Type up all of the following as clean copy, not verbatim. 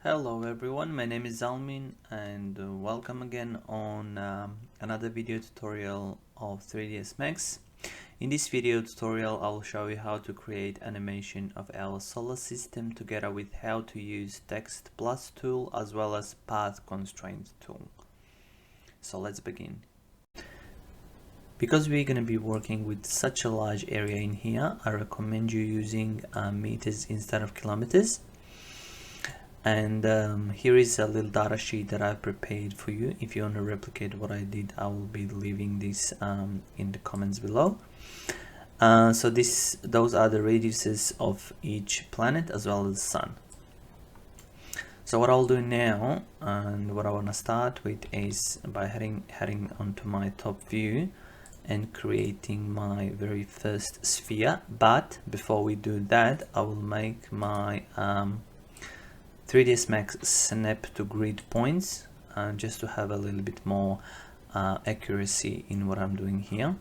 Hello everyone, my name is Zalmin and welcome again on another video tutorial of 3ds Max. In this video tutorial I will show you how to create animation of our solar system together with how to use text plus tool as well as path constraint tool. So let's begin. Because we're going to be working with such a large area in here, I recommend you using meters instead of kilometers. And here is a little data sheet that I've prepared for you. If you want to replicate what I did, I will be leaving this in the comments below. So those are the radiuses of each planet as well as the sun. So what I'll do now, and what I want to start with, is by heading onto my top view and creating my very first sphere. But before we do that, I will make my 3ds Max snap to grid points just to have a little bit more accuracy in what I'm doing here.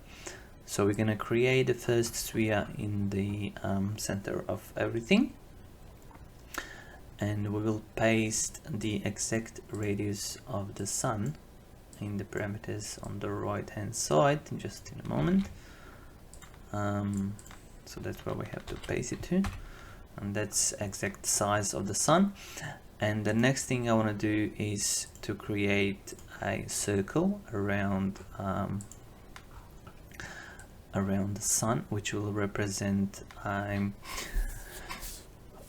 So we're gonna create the first sphere in the center of everything, and we will paste the exact radius of the sun in the parameters on the right hand side just in a moment. So that's where we have to paste it to, and that's exact size of the sun. And the next thing I want to do is to create a circle around the sun, which will represent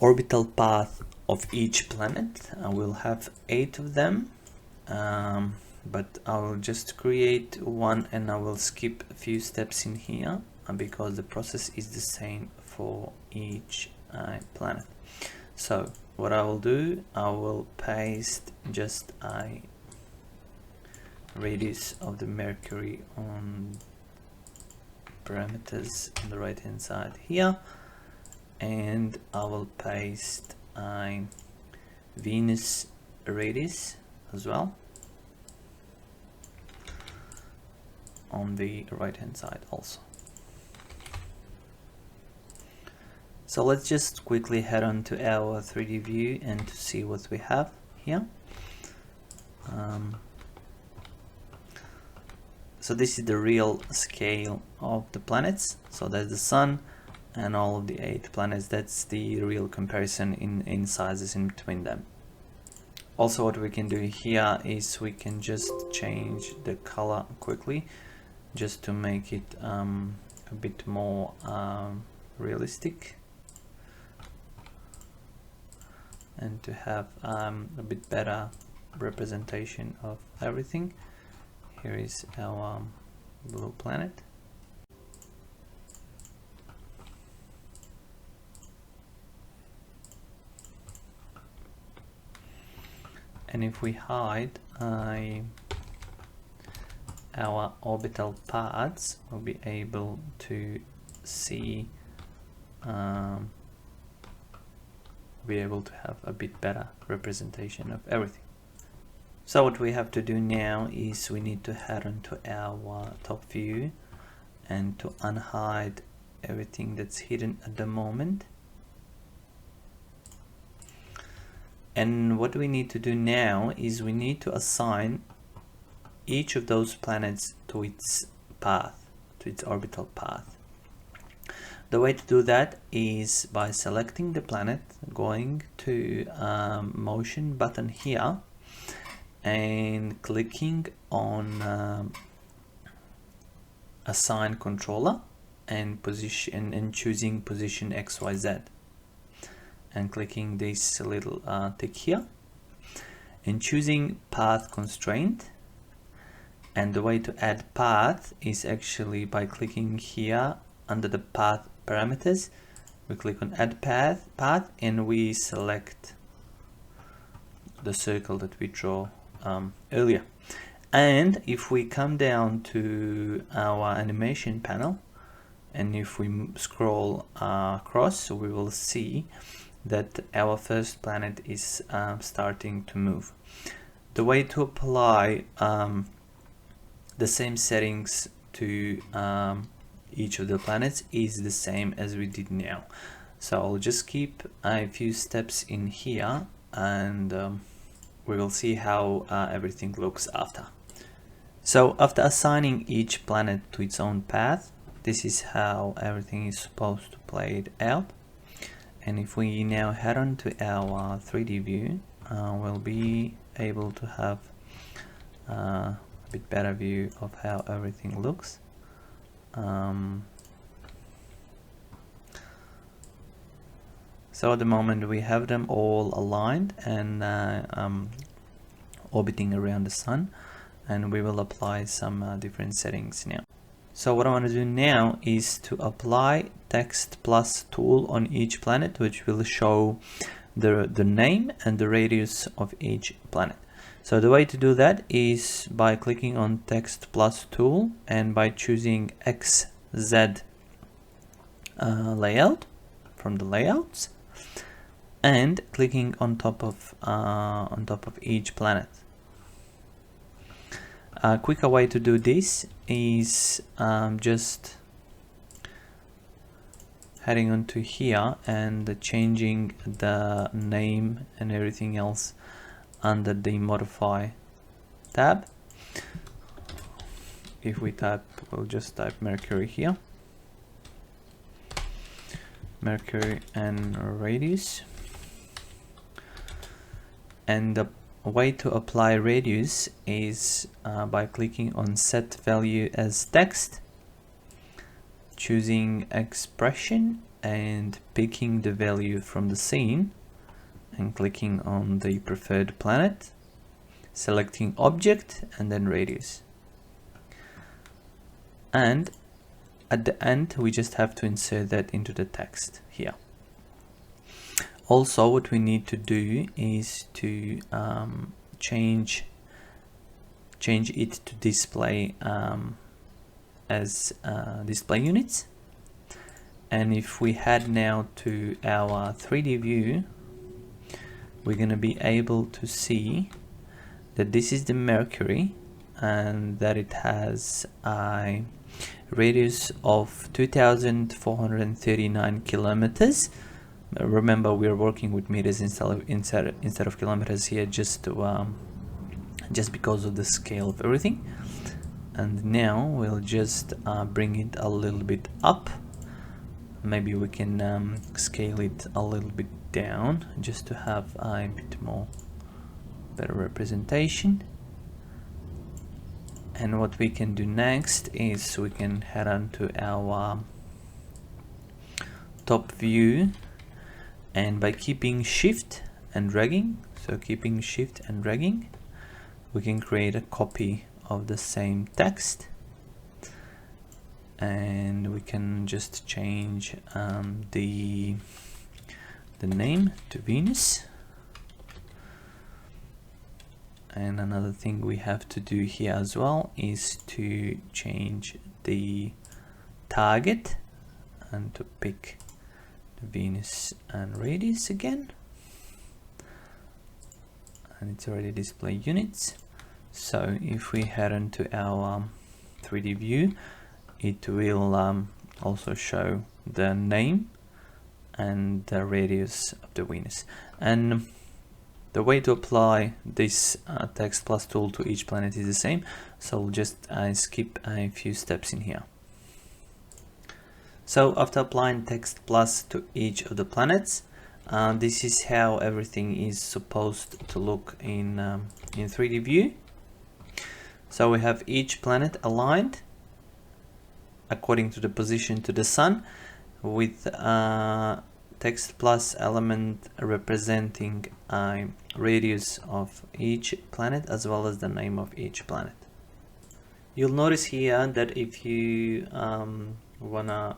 orbital path of each planet. I will have 8 of them, but I will just create one and I will skip a few steps in here because the process is the same for each planet. So what I will do, I will paste just a radius of the Mercury on parameters on the right hand side here, and I will paste a Venus radius as well on the right hand side also. So let's just quickly head on to our 3D view and to see what we have here. So this is the real scale of the planets. So that's the sun and all of the 8 planets. That's the real comparison in sizes in between them. Also, what we can do here is we can just change the color quickly just to make it a bit more realistic, and to have a bit better representation of everything. Here is our blue planet. And if we hide our orbital paths, we'll be able to see be able to have a bit better representation of everything. So what we have to do now is we need to head onto our top view and to unhide everything that's hidden at the moment. And what we need to do now is we need to assign each of those planets to its path, to its orbital path. The way to do that is by selecting the planet, going to motion button here and clicking on assign controller and position and choosing position XYZ, and clicking this little tick here and choosing path constraint. And the way to add path is actually by clicking here under the path parameters. We click on add path and we select the circle that we draw earlier. And if we come down to our animation panel and if we scroll across, we will see that our first planet is starting to move. The way to apply the same settings to each of the planets is the same as we did now. So I'll just keep a few steps in here and we will see how everything looks after. So after assigning each planet to its own path, this is how everything is supposed to play it out. And if we now head on to our 3D view, we'll be able to have a bit better view of how everything looks. So at the moment we have them all aligned and orbiting around the sun, and we will apply some different settings now. So what I want to do now is to apply text plus tool on each planet, which will show the name and the radius of each planet. So the way to do that is by clicking on text plus tool and by choosing XZ layout from the layouts and clicking on top of each planet. A quicker way to do this is just heading onto here and changing the name and everything else under the modify tab. If we type, we'll just type Mercury here, Mercury and radius. And the way to apply radius is by clicking on set value as text, choosing expression and picking the value from the scene and clicking on the preferred planet, selecting object and then radius. And at the end we just have to insert that into the text here. Also, what we need to do is to change it to display as display units. And if we head now to our 3D view, we're going to be able to see that this is the Mercury and that it has a radius of 2,439 kilometers. Remember, we're working with meters instead of kilometers here, just because of the scale of everything. And now we'll just bring it a little bit up. Maybe we can scale it a little bit down just to have a bit more better representation. And what we can do next is we can head on to our top view, and by keeping shift and dragging, so keeping shift and dragging, we can create a copy of the same text, and we can just change the name to Venus. And another thing we have to do here as well is to change the target and to pick Venus and radius again, and it's already display units. So if we head into our 3D view, it will also show the name and the radius of the Venus. And the way to apply this text plus tool to each planet is the same, so we'll just skip a few steps in here. So after applying text plus to each of the planets, this is how everything is supposed to look in 3D view. So we have each planet aligned according to the position to the sun, with text plus element representing a radius of each planet as well as the name of each planet. You'll notice here that if you wanna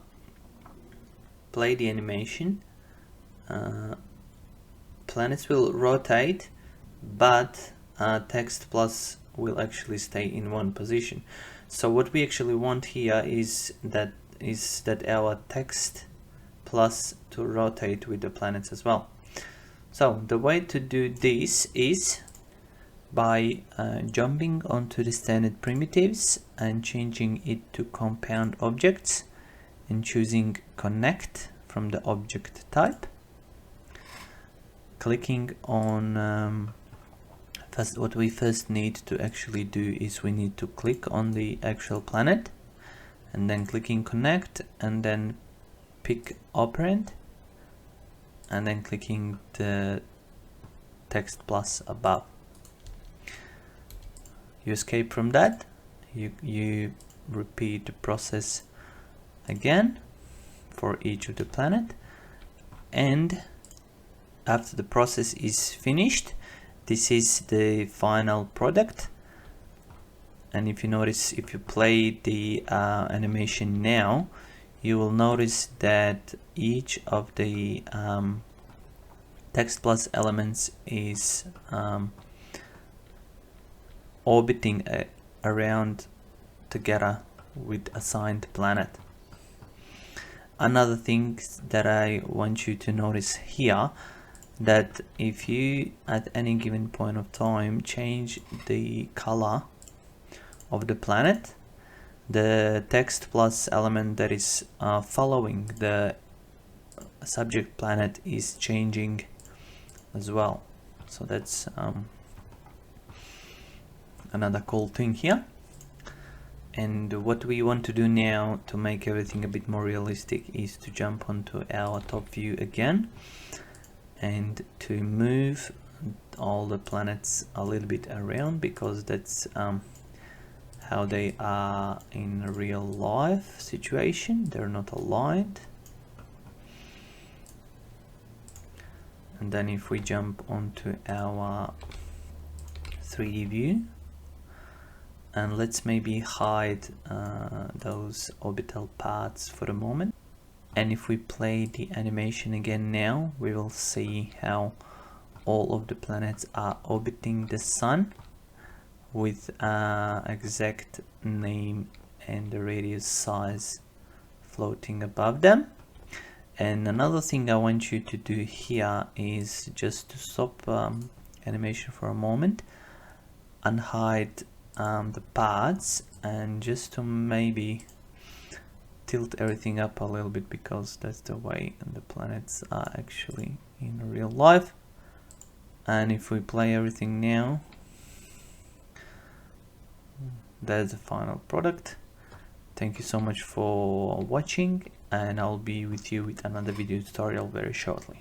play the animation, planets will rotate, but text plus will actually stay in one position. So what we actually want here is that our text plus to rotate with the planets as well. So the way to do this is by jumping onto the standard primitives and changing it to compound objects and choosing connect from the object type, clicking on what we first need to actually do is we need to click on the actual planet, and then clicking connect, and then pick operand, and then clicking the text plus above. You escape from that, you repeat the process again for each of the planet, and after the process is finished, this is the final product. And if you notice, if you play the animation now, you will notice that each of the text plus elements is orbiting around together with assigned planet. Another thing that I want you to notice here, that if you at any given point of time change the color of the planet, the text plus element that is following the subject planet is changing as well. So that's another cool thing here. And what we want to do now to make everything a bit more realistic is to jump onto our top view again and to move all the planets a little bit around, because that's how they are in a real life situation. They're not aligned. And then if we jump onto our 3D view, and let's maybe hide those orbital parts for a moment. And if we play the animation again now, we will see how all of the planets are orbiting the sun with exact name and the radius size floating above them. And another thing I want you to do here is just to stop animation for a moment and hide the parts, and just to maybe tilt everything up a little bit, because that's the way the planets are actually in real life. And if we play everything now, that's the final product. Thank you so much for watching, and I'll be with you with another video tutorial very shortly.